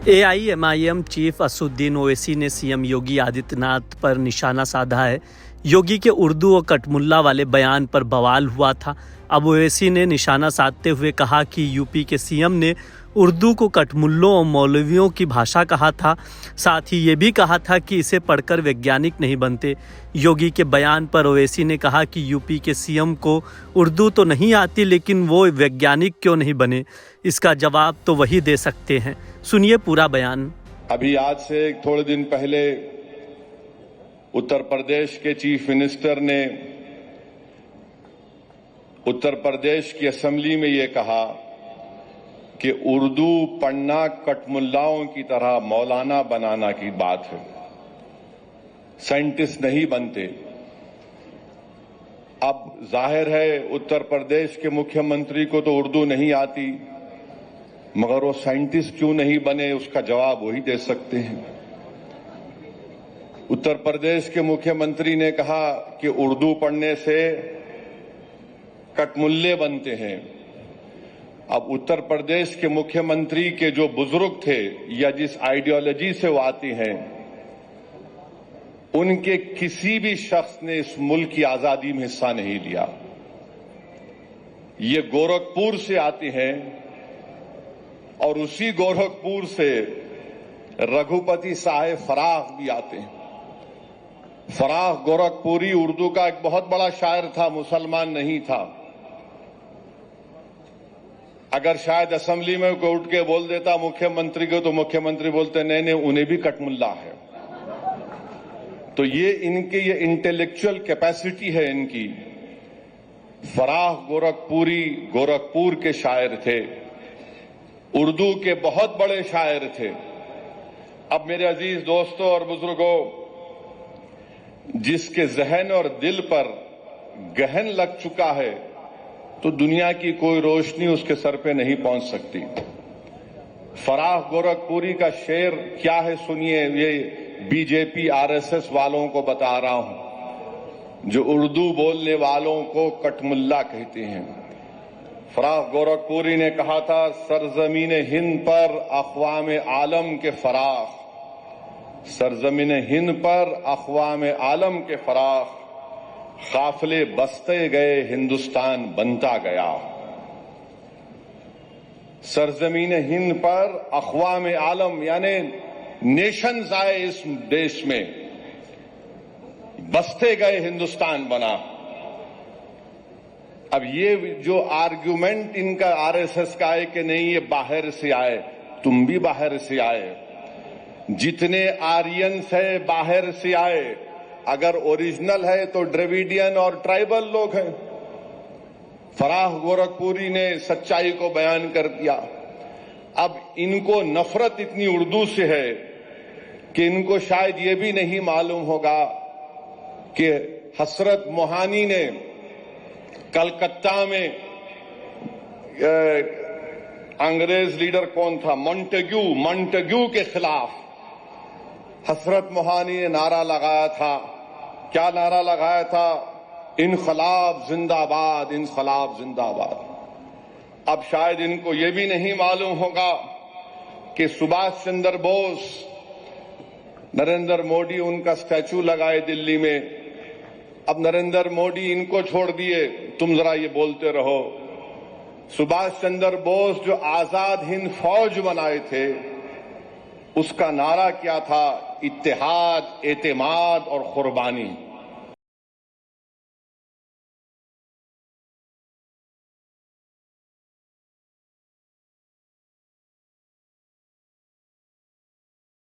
AIMIM chief Asaduddin Owaisi ने CM Yogi Adityanath पर निशाना साधा है। योगी के उर्दू और कटमुल्ला वाले बयान पर बवाल हुआ था। अब ओवैसी ने निशाना साधते हुए कहा कि यूपी के सीएम ने उर्दू को कटमुल्लों और मौलवियों की भाषा कहा था। साथ ही ये भी कहा था कि इसे पढ़कर वैज्ञानिक नहीं बनते। योगी के बयान पर ओवैसी ने कहा कि यूपी के सीएम को उर्दू तो नहीं आती, लेकिन वो वैज्ञानिक क्यों नहीं बने, इसका जवाब तो वही दे सकते हैं। सुनिए पूरा बयान। अभी आज से थोड़े दिन पहले उत्तर प्रदेश के चीफ मिनिस्टर ने उत्तर प्रदेश की असेंबली में ये कहा कि उर्दू पढ़ना कटमुल्लाओं की तरह मौलाना बनाना की बात है, साइंटिस्ट नहीं बनते। अब जाहिर है उत्तर प्रदेश के मुख्यमंत्री को तो उर्दू नहीं आती, मगर वो साइंटिस्ट क्यों नहीं बने, उसका जवाब वही दे सकते हैं। उत्तर प्रदेश के मुख्यमंत्री ने कहा कि उर्दू पढ़ने से कटमुल्ले बनते हैं। अब उत्तर प्रदेश के मुख्यमंत्री के जो बुजुर्ग थे या जिस आइडियोलॉजी से वो आती हैं, उनके किसी भी शख्स ने इस मुल्क की आजादी में हिस्सा नहीं लिया। ये गोरखपुर से आती हैं और उसी गोरखपुर से रघुपति साहेब फराख भी आते हैं। फराख गोरखपुरी उर्दू का एक बहुत बड़ा शायर था, मुसलमान नहीं था। अगर शायद असेंबली में कोई उठ के बोल देता मुख्यमंत्री को, तो मुख्यमंत्री बोलते नहीं नहीं, उन्हें भी कटमुल्ला है। तो ये इनकी ये इंटेलेक्चुअल कैपेसिटी है इनकी। फराख गोरखपुरी गोरखपुर के शायर थे, उर्दू के बहुत बड़े शायर थे। अब मेरे अजीज दोस्तों और बुजुर्गों, जिसके जहन और दिल पर गहन लग चुका है, तो दुनिया की कोई रोशनी उसके सर पे नहीं पहुंच सकती। फराख गोरखपुरी का शेर क्या है सुनिए, ये बीजेपी आरएसएस वालों को बता रहा हूं, जो उर्दू बोलने वालों को कटमुल्ला कहते हैं। फराख गोरखपुरी ने कहा था, सरजमीन हिंद पर अक़वाम आलम के फराख, सरजमीन हिंद पर अक़वाम आलम के फराख, काफिले बसते गए हिंदुस्तान बनता गया। सरजमीन हिंद पर अक़वाम आलम यानी नेशंस आए इस देश में, बसते गए हिंदुस्तान बना। अब ये जो आर्ग्यूमेंट इनका आरएसएस का है कि नहीं ये बाहर से आए, तुम भी बाहर से आए। जितने आर्यंस है बाहर से आए, अगर ओरिजिनल है तो द्रविडियन और ट्राइबल लोग हैं। फराख गोरखपुरी ने सच्चाई को बयान कर दिया। अब इनको नफरत इतनी उर्दू से है कि इनको शायद ये भी नहीं मालूम होगा कि हसरत मोहानी ने कलकत्ता में अंग्रेज लीडर कौन था, मॉन्टेग्यू के खिलाफ हसरत मोहानी ने नारा लगाया था। क्या नारा लगाया था? इनकलाब जिंदाबाद, इनकलाब जिंदाबाद। अब शायद इनको ये भी नहीं मालूम होगा कि सुभाष चंद्र बोस, नरेंद्र मोदी उनका स्टैचू लगाए दिल्ली में। अब नरेंद्र मोदी इनको छोड़ दिए, तुम जरा ये बोलते रहो। सुभाष चंद्र बोस जो आजाद हिंद फौज बनाए थे, उसका नारा क्या था? इत्तेहाद, एतेमाद और कुर्बानी।